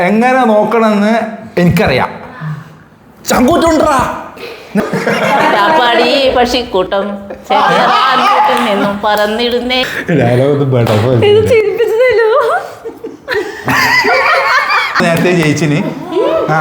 എങ്ങനെ നോക്കണമെന്ന് എനിക്കറിയാം. ചങ്കൂറ്റുണ്ടാ പാടി പക്ഷിക്കൂട്ടം നിന്നും പറന്നിടുന്നേ. നേരത്തെ ജയിച്ചിന്. ആ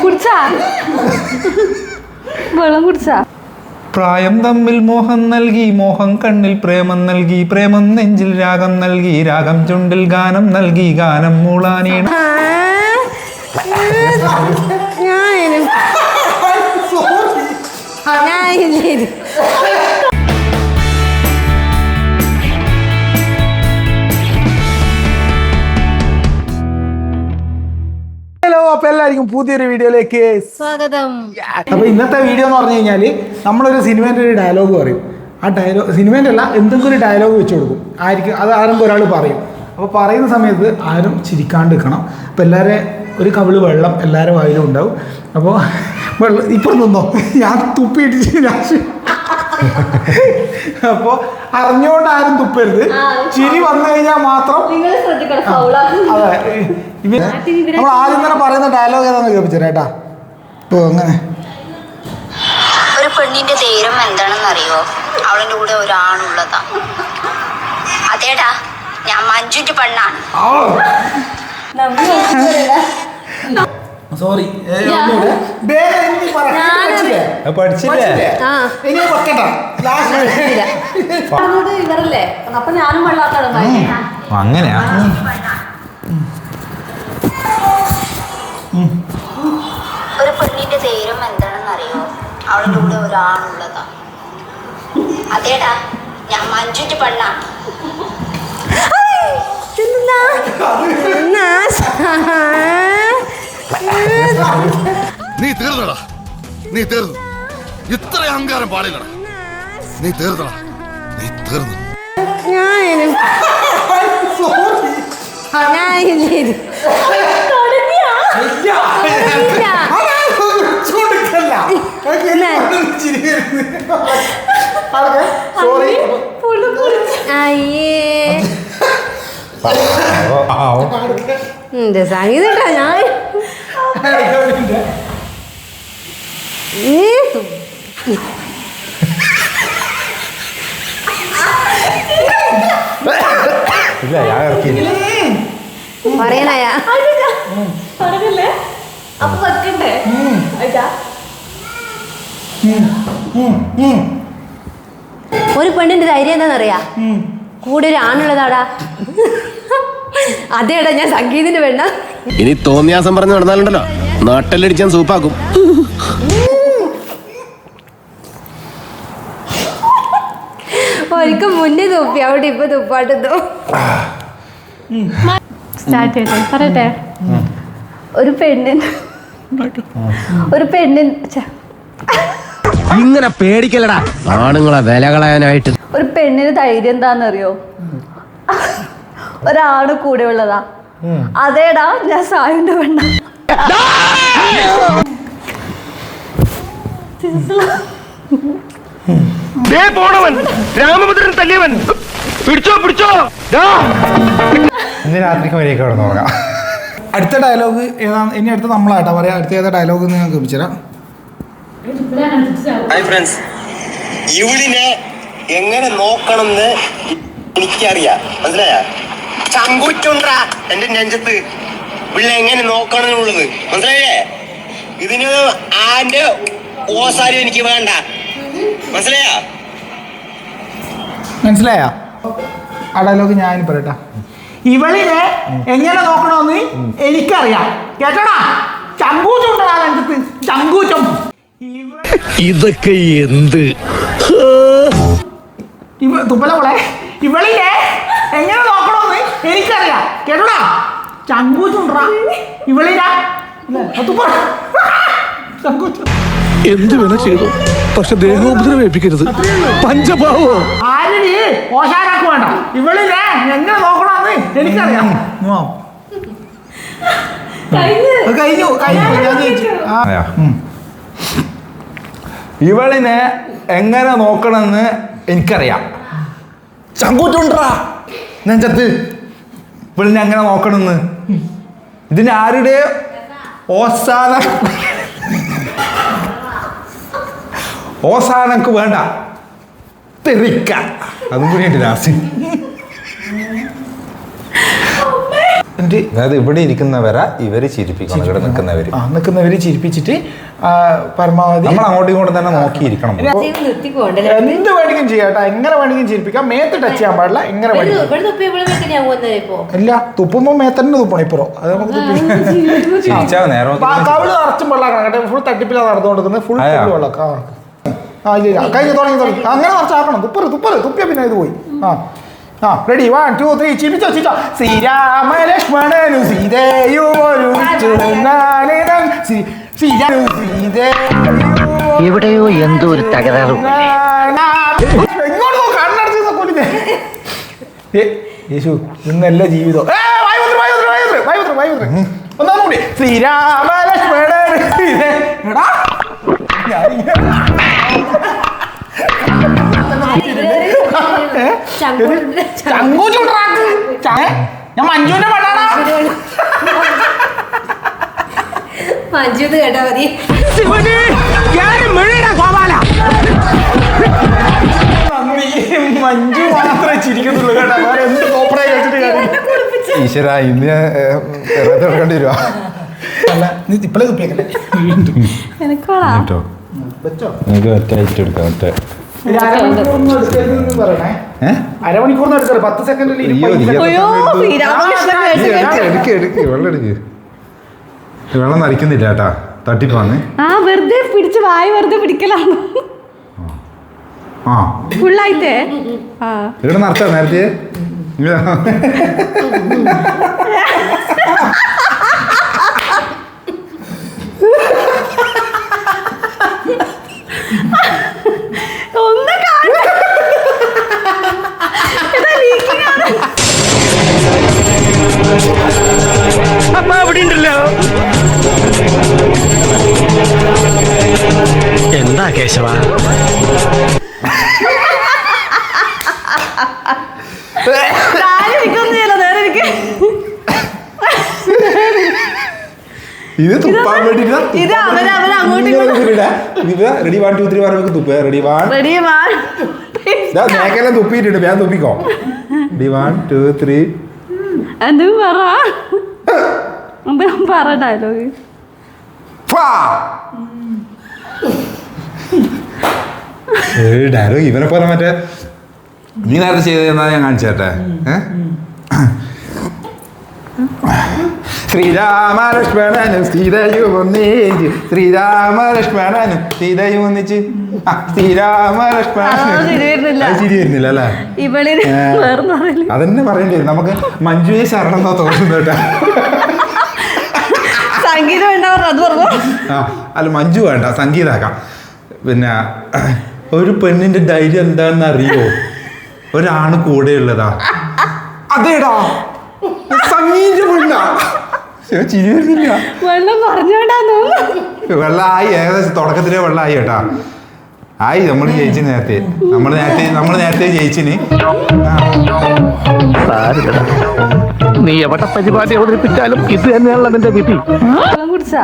കുടിച്ചാ വെള്ളം കുടിച്ചാ. പ്രായം തമ്മിൽ മോഹം നൽകി, മോഹം കണ്ണിൽ പ്രേമം നൽകി, പ്രേമം നെഞ്ചിൽ രാഗം നൽകി, രാഗം ചുണ്ടിൽ ഗാനം നൽകി, ഗാനം മൂളാനീണ. ഹലോ, അപ്പൊ എല്ലാവർക്കും പുതിയൊരു വീഡിയോയിലേക്ക് സ്വാഗതം. അപ്പൊ ഇന്നത്തെ വീഡിയോ എന്ന് പറഞ്ഞു കഴിഞ്ഞാൽ നമ്മളൊരു സിനിമേൻ്റെ ഒരു ഡയലോഗ് പറയും. ആ ഡയലോഗ് സിനിമേൻ്റെ അല്ല, എന്തെങ്കിലും ഒരു ഡയലോഗ് വെച്ച് കൊടുക്കും. ആയിരിക്കും അത് ആരെങ്കിലും ഒരാൾ പറയും. അപ്പോൾ പറയുന്ന സമയത്ത് ആരും ചിരിക്കാണ്ട് നിൽക്കണം. അപ്പോൾ എല്ലാവരും ഒരു കവിള് വെള്ളം എല്ലാവരും വായിലും ഉണ്ടാവും. അപ്പോൾ വെള്ളം ഇപ്പം നിന്നോ, ഞാൻ തുപ്പിയിട്ടിട്ട് ഞാൻ അപ്പോൾ അറിഞ്ഞുകൊണ്ട് ആരും തുപ്പരുത്. ചിരി വന്നു കഴിഞ്ഞാൽ മാത്രം. അതെ, നമ്മൾ ആദ്യം തന്നെ പറയുന്ന ഡയലോഗ് ഏതാണെന്ന് കേൾപ്പിച്ചേട്ടാ. ഇപ്പോൾ അങ്ങനെ ഒരു പെണ്ണിന്റെ ധൈര്യം എന്താണെന്ന് അറിയോ? അവളിന്റെ കൂടെ ഒരാണുള്ളതാ. അതേടാ, ഞാൻ മഞ്ജുന്റെ പെണ്ണാണ്. സോറി, ഇവരല്ലേ അപ്പൊ ഞാനും വെള്ളാത്താണ്. അങ്ങനെയാ? ഒരു പെണ്ണിന്റെ ധൈര്യം എന്താണെന്ന് അറിയോ? അവളിന്റെ കൂടെ ഒരാണുള്ളതാ. അതേടാ, ഞാൻ മഞ്ജുന്റെ പെണ്ണാണ്. നീ തീർന്നടാ, നീ തീർന്നു. ഇത്ര അഹങ്കാരം പാടില്ലടാ. നീ തീർന്നടാ, നീ തീർന്നു. സംഗീതട്ടാ ഞാൻ പറയണയാ പറഞ്ഞല്ലേ അപ്പൊ വെക്കണ്ടേ? ഒരു പെണ്ണിന്റെ ധൈര്യം എന്താണെന്നറിയാ? കൂടെ ഒരു ആണുള്ളതാടാ. അതേടാ, ഞാൻ സംഗീതിന്റെ പെണ്ണ. ഇനി തോന്നിയാസം പറഞ്ഞു നടന്നാലുണ്ടല്ലോ, നാട്ടിലടിച്ചാൻ സൂപ്പാക്കും. ഒരിക്കൽ മുന്നേ തുപ്പി, അവിടെ ഇപ്പൊ തുപ്പാട്ടുന്നു. സ്റ്റാർട്ട് ചെയ്യട്ടെ, പറയട്ടെ. ഒരു പെണ്ണിൻ ഇങ്ങനെ പേടിക്കലടാ ആണുങ്ങളെ വില കളയാനായിട്ട്. ഒരു പെണ്ണിന് ധൈര്യം എന്താണെന്നറിയോ? ഒരാണ് കൂടെ ഉള്ളതാ. അതേടാ, ഞാൻ സായിന്റെ പെണ്ണ. പോണവൻ രാമഭദ്രൻ തല്ലിയവൻ പിടിച്ചോ പിടിച്ചോ. ഇന്ന് രാത്രിക്ക് വരെയൊക്കെ കിടന്നു തുടങ്ങാം. അടുത്ത ഡയലോഗ് ഏതാ? ഇനി അടുത്ത നമ്മളാട്ടാ പറയാം. അടുത്ത ഏതാ ഡയലോഗ് എന്ന് ഞാൻ കേൾപ്പിച്ചുതരാം. ഹായ് ഫ്രണ്ട്സ്, ഇവളിനെ എങ്ങനെ നോക്കണമെന്ന് എനിക്കറിയാം. മനസ്സിലായ? ചങ്കൂറ്റുണ്ടാ എന്റെ നെഞ്ചത്ത് ഇവളിനെ എങ്ങനെ നോക്കണം എന്നുള്ളത് മനസ്സിലായേ? ഇതിന് ആന്റെ ഓസാരം എനിക്ക് വേണ്ട. മനസ്സിലായാ? മനസ്സിലായ? ആ ഡയലോഗ് ഞാൻ പറയട്ടാ. ഇവളിനെ എങ്ങനെ നോക്കണമെന്ന് എനിക്കറിയാം. കേട്ടോടാ, ചങ്കൂറ്റുണ്ടാ നെഞ്ചത്ത്, ചങ്കൂറ്റം. ഇതൊക്കെ എന്ത് തുപ്പലപോലെ. ഇവളിനെ എങ്ങനെ നോക്കണമെന്ന് എനിക്കറിയാം. കേട്ടോടാ, ചങ്കൂറ്റുണ്ടാ. ഇവളിനെ എന്ത് വേണം ചെയ്തു, പക്ഷെ ദേഹോപദ്രവം ഏൽപ്പിക്കരുത്. പഞ്ചഭാവോ ആരിനി ഓശാനാക്ക് വേണ്ട. ഇവളിനെ എങ്ങനെ നോക്കണമെന്ന് എനിക്കറിയാം. കഴിഞ്ഞു. ഇവളിനെ എങ്ങനെ നോക്കണമെന്ന് എനിക്കറിയാം. ചങ്കൂറ്റുണ്ടാ നെഞ്ചത്ത്. ഇവളിനെ അങ്ങനെ നോക്കണമെന്ന്. ഇതിന് ആരുടെ ഓസാനക്ക് വേണ്ട തെറിക്ക അതും കൂടി ഉണ്ട് ലാസ്റ്റ്. അതായത് ഇവിടെ ഇരിക്കുന്നവരെ ഇവര് ചിരിപ്പിക്കണം, ഇവിടെ നിൽക്കുന്നവര് ചിരിപ്പിച്ചിട്ട് പരമാവധി നമ്മൾ അങ്ങോട്ടും ഇങ്ങോട്ടും തന്നെ നോക്കിയിരിക്കണം. എന്ത് വേണമെങ്കിലും ചെയ്യാട്ടോ, എങ്ങനെ വേണമെങ്കിലും ചിരിപ്പിക്കാം. മേത്ത് ടച്ച് ചെയ്യാൻ പാടില്ല, എങ്ങനെ ഇല്ല. തുപ്പുമ്പോ മേത്തന്നെ തുപ്പണം. ഇപ്പുറം അത് നമുക്ക് കവിള് നിറച്ചും വെള്ളാക്കണം കേട്ടോ. ഫുൾ തട്ടിപ്പിലാണ് നടന്നുകൊണ്ടിരിക്കുന്നത്. ഫുൾ വെള്ളാക്കാം. കഴിഞ്ഞ് തുടങ്ങി അങ്ങനെ നിറച്ചാക്കണം. തുപ്പിയ പിന്നെ ഇത് പോയി. റെഡി 1 2 3 ചിരിച്ചോ. ശ്രീരാമ ലക്ഷ്മണനു എവിടെയോ എന്തോ ഒരു തകരാറ്. യേശു ഇന്നല്ല ജീവിതം. ഒന്നാമൂടി ശ്രീരാമ ലക്ഷ്മണൻ ഞാൻ മഞ്ജുവിന്റെ പെണ്ണാണ്. മഞ്ജു കേട്ടാ മതി. മഞ്ജു മാത്രമേ ചിരിക്കുന്നുള്ളൂ കേട്ടോ. എന്ത് കോപ്പറായി കഴിച്ചിട്ട് ഈശ്വര ഇന്ന് എടുക്കേണ്ടി വരുവാ. അല്ല നീ ഇപ്പളേ തുപ്പിയേക്കല്ലേ. അരമണിക്കൂറിന് എടുക്കല്ലേ, 10 സെക്കൻഡിൽ വെള്ളം നരിക്കുന്നില്ല കേട്ടാ. തട്ടിപ്പാന്ന് വെറുതെ പിടിച്ച് വെറുതെ പിടിക്കലാണ്. ഫുള്ളായിട്ടേ ഇവിടെ നടത്താ നേരത്തെ. അമ്മ അവിടെ ഉണ്ടല്ലോ. എന്താ കേശവ? ഇത് തുപ്പാൻ വേണ്ടിട്ട് റെഡി 1 2 3 പറഞ്ഞ തുപ്പ. റെഡി 1 നേക്കെല്ലാം തുപ്പിയിട്ടുണ്ട്. ഞാൻ തുപ്പിക്കോ. റെഡി 1 2 3 പറ ഡയലോഗ്. ഡയലോഗ് ഇവനെ പോലെ മറ്റേ നീ നേരത്തെ ചെയ്തെന്നാ ഞാൻ കാണിച്ചേട്ടെ. ശ്രീരാമലക്ഷ്മണനും സീതയും ഒന്നിച്ച്, ശ്രീരാമലക്ഷ്മണനും സീതയും ഒന്നിച്ച്. ശ്രീരാമലക്ഷ്മണൻ ചിരി വരുന്നില്ല അല്ലേ? അതന്നെ പറയേണ്ടി വരും. നമുക്ക് മഞ്ജുയെ ശരണമെന്നോ തോന്നുന്നു കേട്ടാ. സംഗീതം വേണ്ട അത് പറഞ്ഞു. അല്ല മഞ്ജു വേണ്ട, സംഗീതാക്കാം. പിന്നെ ഒരു പെണ്ണിന്റെ ധൈര്യം എന്താണെന്ന് അറിയോ? ഒരാണ് കൂടെയുള്ളതാ. അതേടാ സംഗീത പെണ്ണ. ചിരി വരുന്നില്ല. വെള്ളം പറഞ്ഞോണ്ടാന്ന് വെള്ളമായി, ഏകദേശം തുടക്കത്തിലേ വെള്ളമായി കേട്ടാ. ആയി നമ്മൾ ജയിച്ചു നേരത്തെ. നമ്മൾ നേരത്തെ ജയിച്ചിന്. നീ എവിടെ പരിപാടി അവതരിപ്പിച്ചാലും ഇത് തന്നെയാണല്ലോ നിന്റെ വിധി. കുടിച്ചാ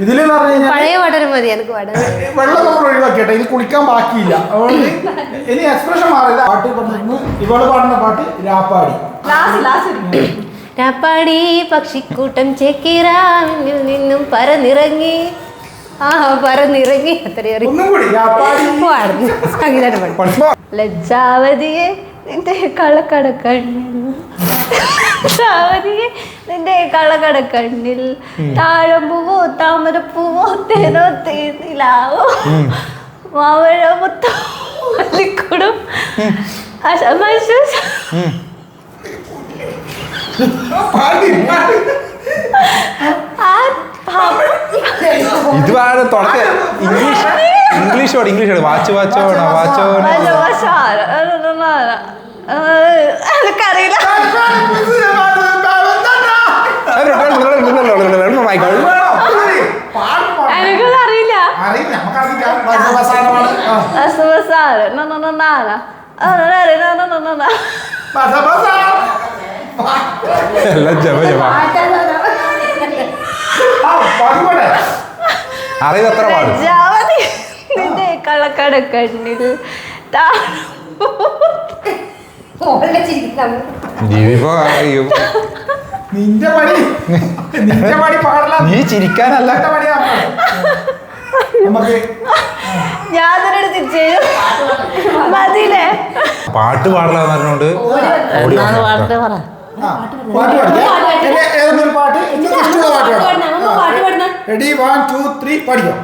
ഇതില് പഴയ വടരം മതി. എനിക്ക് വെള്ളം നമ്മൾ ഒഴിവാക്കിട്ടെ, ഇത് കുളിക്കാൻ ബാക്കിയില്ല. അതുകൊണ്ട് ഇനി എക്സ്പ്രഷൻ മാറില്ല. പാട്ട് പറഞ്ഞു ഇവള് പാടുന്ന പാട്ട് രാപ്പാടി. രാപ്പാടി പക്ഷിക്കൂട്ടം ചേക്കിറാവിൽ നിന്നും പറന്നിറങ്ങി. പറന്നിറങ്ങി. ലജ്ജാവതിയെ നിന്റെ കള്ളക്കടക്കണ്ണിൽ താഴമ്പൂവോ താമരപ്പൂവോ തേനോ തേനിലാവോ മാവഴമുത്തോ മല്ലിക്കുടും ഇത് ഇംഗ്ലീഷ് വാച്ചോ എനിക്കറിയില്ല. പറഞ്ഞതാ. ബസ ബസ. എല്ലാം ജപ ജപ. ആ, പാട്ട് പാടെ. അറിയത് എത്ര പാടും? ലജ്ജാവതി നിന്റെ കള്ളക്കട കണ്ണിൽ ജീവിപ്പോ നിന്റെ പണി പാടില്ല. നീ ചിരിക്കാനല്ല. എന്റെ പണിയാ നമുക്ക്. ഞാൻ അതിനോട് തിരിച്ചു മതിയില്ലേ? പാട്ട് പാടില്ല എന്ന് പറഞ്ഞോണ്ട് എന്നാണ് പാട്ട് പറ. ആ, പാട്ട് പാടിക്കേ. ഏതെങ്കിലും ഒരു പാട്ട് നിങ്ങൾക്ക് ഇഷ്ടമുള്ള പാട്ട് പാടാം. റെഡി 1 2 3 പാടിക്കോ.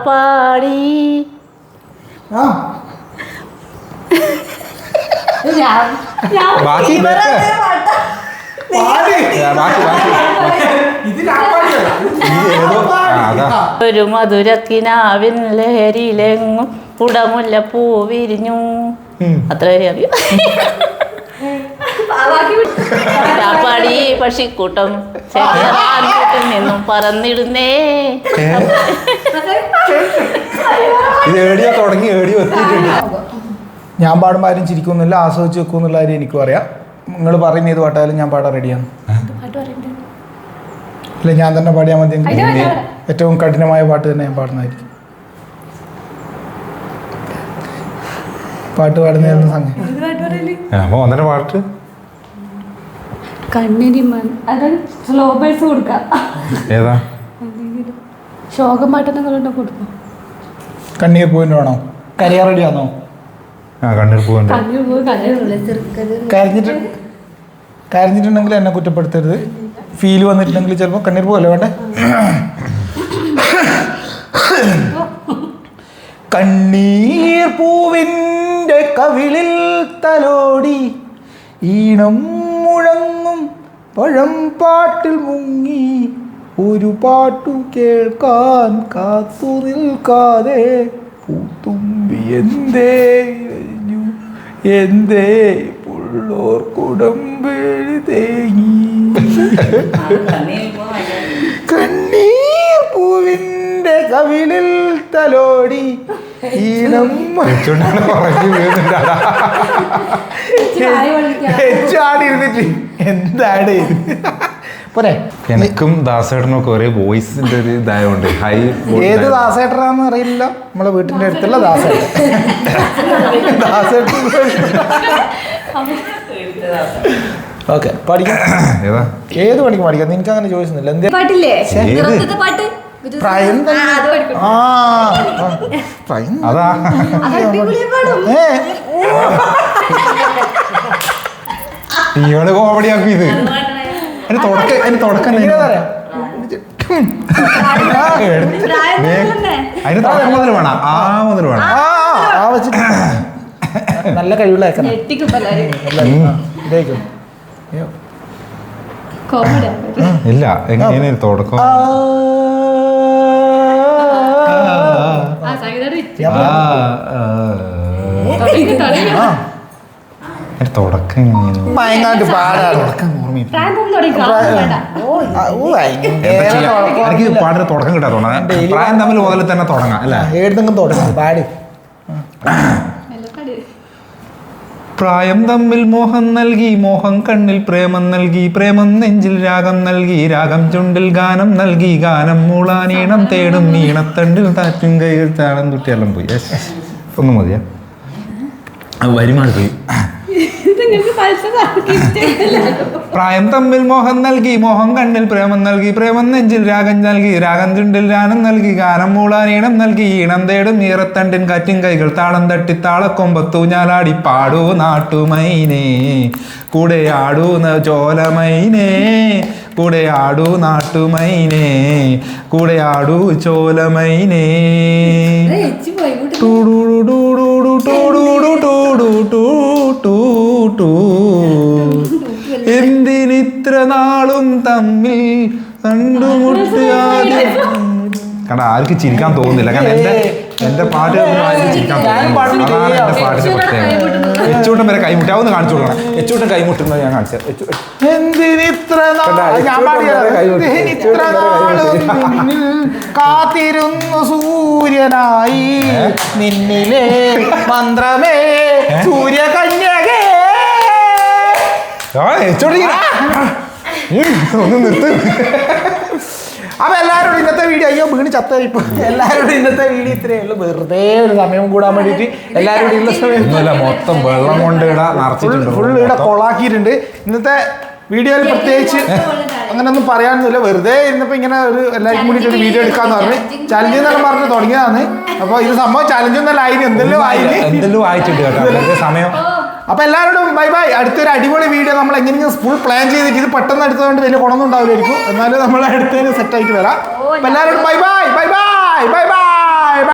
പാടി ആ ബാക്കി പാടി. ബാക്കി ഇത് ഞാൻ പാടിയല്ല. ഏതോ അതാ. ഒരു മധുരക്കിനാവിൻ ലഹരിയിലെങ്ങും പുടമുല്ല പൂ വിരിഞ്ഞു. അത്ര വരെ അറിയാം. പാടി പക്ഷിക്കൂട്ടം ചെറിയ നിന്നും പറന്നിടുന്നേ. ഇത് ഏടിയോ തുടങ്ങി ഏടിയോ എത്തിയിട്ടുണ്ട്. ഞാൻ പാടുമ്പോൾ ആരും ചിരിക്കുന്നില്ല, ആസ്വദിച്ച് വെക്കുന്നുള്ള കാര്യം എനിക്കും അറിയാം. നിങ്ങൾ പറയുന്ന ഏത് പാട്ടായാലും ഞാൻ പാടാൻ റെഡിയാണ്. ഇല്ല, ഞാൻ തന്നെ പാടിയാൽ മതി. ഏറ്റവും കഠിനമായ പാട്ട് തന്നെ ഞാൻ പാടുന്നതായിരിക്കും. പാട്ട് പാടുന്ന സംഗതി അപ്പൊ ഒന്നര പാട്ട് കണ്ണിനി സ്ലോ ബേഴ്സ് കൊടുക്കാം. ഏതാ? ശോകം പാട്ടെന്നെ കൊടുക്കും. കണ്ണീർ പൂവിൻ്റെ വേണോ? കരിയാർ റെഡിയാണോ? ആ കണ്ണീർ പൂവുണ്ട്. കരഞ്ഞിട്ടുണ്ടെങ്കിൽ എന്നെ കുറ്റപ്പെടുത്തരുത്. ഫീല് വന്നിട്ടുണ്ടെങ്കിൽ ചിലപ്പോൾ കണ്ണീർ പൂവല്ലേ വേണ്ടേ? കണ്ണീർ പൂവിൻ്റെ കവിളിൽ തലോടി ഈണം മുഴങ്ങും പഴം പാട്ടിൽ മുങ്ങി ഒരു പാട്ടു കേൾക്കാൻ കാത്തു നിൽക്കാതെ പൂത്തുമ്പി എന്തേ കഴിഞ്ഞു, എന്തേ പുള്ളോർ കുടമ്പേഴി തേങ്ങി. കണ്ണീർ പൂവിൻ്റെ കവിളിൽ തലോടി ഈണം ചാടി ഇരുന്നിട്ട് എന്താണ് പോരെ. എനിക്കും ദാസേട്ടനൊക്കെ ഒരേ വോയിസിന്റെ ഒരു ഇതായോണ്ട് ഹൈ. ഏത് ദാസേട്ടനാന്ന് അറിയില്ല. നമ്മളെ വീട്ടിന്റെ അടുത്തുള്ള ദാസേട്ടൻ. ഓക്കെ, പഠിക്കാം. ഏതാ? ഏത് പണിക്കും പഠിക്കാം. നിനക്ക് അങ്ങനെ ചോദിക്കുന്നില്ല. എന്തേ പാട്ടില്ലേ? ഏത്? പാട്ട് പ്രായം പ്രായം അതാ. നീയോട് കോമഡി ആക്കി ഇത്. അതിന് തുടക്കം അതിന് തുടക്കം മുതൽ വേണം. ആ മുതൽ വേണം. ആ വെച്ചിട്ട് നല്ല കഴിവുള്ള ഇതേക്കും. ഇല്ല, എങ്ങനെ തുടക്കം? തുടക്കം മയങ്ങാണ്ട് പാടാണ്. എനിക്ക് പാടിന് തുടക്കം കിട്ടാൻ തോന്നാം. പ്രായം തമ്മിൽ മുതൽ തന്നെ തുടങ്ങാം അല്ലേ? ഏതെങ്കിലും തുടങ്ങാം. പാട്. പ്രായം തമ്മിൽ മോഹം നൽകി, മോഹം കണ്ണിൽ പ്രേമം നൽകി, പ്രേമം നെഞ്ചിൽ രാഗം നൽകി, രാഗം ചുണ്ടിൽ ഗാനം നൽകി, ഗാനം മൂളാൻ ഈണം തേടും, ഈണത്തണ്ടിൽ താറ്റും കൈകൾ താളം തുട്ടിയെല്ലാം പോയി. ഒന്നും മതിയാ, വരുമാനം പോയി. പ്രായം തമ്മിൽ മോഹം നൽകി, മോഹം കണ്ണിൽ പ്രേമം നൽകി, പ്രേമം നെഞ്ചിൽ രാഗം നൽകി, രാഗം ചുണ്ടിൽ ഗാനം നൽകി, ഗാനം മൂളാൻ ഈണം നൽകി, ഈണം തേടും ഈറത്തണ്ടിൻ കാറ്റും കൈകൾ താളം തട്ടി താളക്കൊമ്പത്തു ഞാലാടി പാടൂ നാട്ടുമൈനേ, കൂടെ ആടൂ ചോലമൈനേ, കൂടെ ആടൂ നാട്ടുമൈനേ, കൂടെ ആടൂ ചോലമൈനേ. എന്തിനിത്ര നാളും തമ്മിൽ കണ്ടുമുട്ടിയാതെ. കാരണം ആർക്ക് ചിരിക്കാൻ തോന്നുന്നില്ല. കാരണം എന്റെ പാട്ട് ചിരിക്കാൻ ഞാനും പാടും. അതാണ് എന്റെ പാട്ടിന്റെ പ്രത്യേകത. എച്ചൂട്ടൻ വരെ കൈമുട്ടി അതൊന്ന് കാണിച്ചു കൊടുക്കണം. എച്ചൂട്ടൻ കൈമുട്ടുന്നത് ഞാൻ കാണിച്ചത്. എന്തിനിത്ര കണ്ടാ, ഞാൻ പാടിയത് എന്തിനിത്ര നാളും നിന്നിൽ കാത്തിരുന്നു സൂര്യനായി നിന്നിലെ മന്ത്രമേ സൂര്യകന്യകേ. ഒന്ന് നിർത്ത്. അപ്പൊ എല്ലാവരോടും ഇന്നത്തെ വീഡിയോ അയ്യോ വീണ് ചത്തരിപ്പോ എല്ലാവരോടും ഇന്നത്തെ വീഡിയോ ഇത്രയേ ഉള്ളൂ. വെറുതെ ഒരു സമയം കൂടാൻ വേണ്ടിയിട്ട് എല്ലാവരോടും ഇന്ന സമയം മൊത്തം വെള്ളം കൊണ്ട് ഇട നിറച്ചിട്ടുണ്ട്. ഫുള്ള് ഇവിടെ കൊളാക്കിയിട്ടുണ്ട്. ഇന്നത്തെ വീഡിയോയിൽ പ്രത്യേകിച്ച് അങ്ങനെയൊന്നും പറയാനൊന്നുമില്ല. വെറുതെ ഇന്നിപ്പോ ഇങ്ങനെ ഒരു എല്ലാവർക്കും കൂടിയിട്ട് ഒരു വീഡിയോ എടുക്കാന്ന് പറഞ്ഞ് ചലഞ്ച് എന്നെല്ലാം പറഞ്ഞ് തുടങ്ങിയതാണ്. അപ്പൊ ഇത് സംഭവം ചലഞ്ച് ഒന്നല്ല ആയിന് എന്തെല്ലാം ആയിട്ടുണ്ട് കേട്ടോ സമയം. അപ്പൊ എല്ലാവരോടും ബൈ ബൈ. അടുത്തൊരു അടിപൊളി വീഡിയോ നമ്മൾ എങ്ങനെയെങ്കിലും ഫുൾ പ്ലാൻ ചെയ്തിട്ട് ഇത് പെട്ടെന്ന് എടുത്തതുകൊണ്ട് വലിയ ഗുണമൊന്നും ഉണ്ടാവില്ലായിരിക്കും. എന്നാലും നമ്മൾ അടുത്തതിന് സെറ്റ് ആയിട്ട് വരാം. അപ്പൊ എല്ലാവരോടും bye bye bye bye bye bye.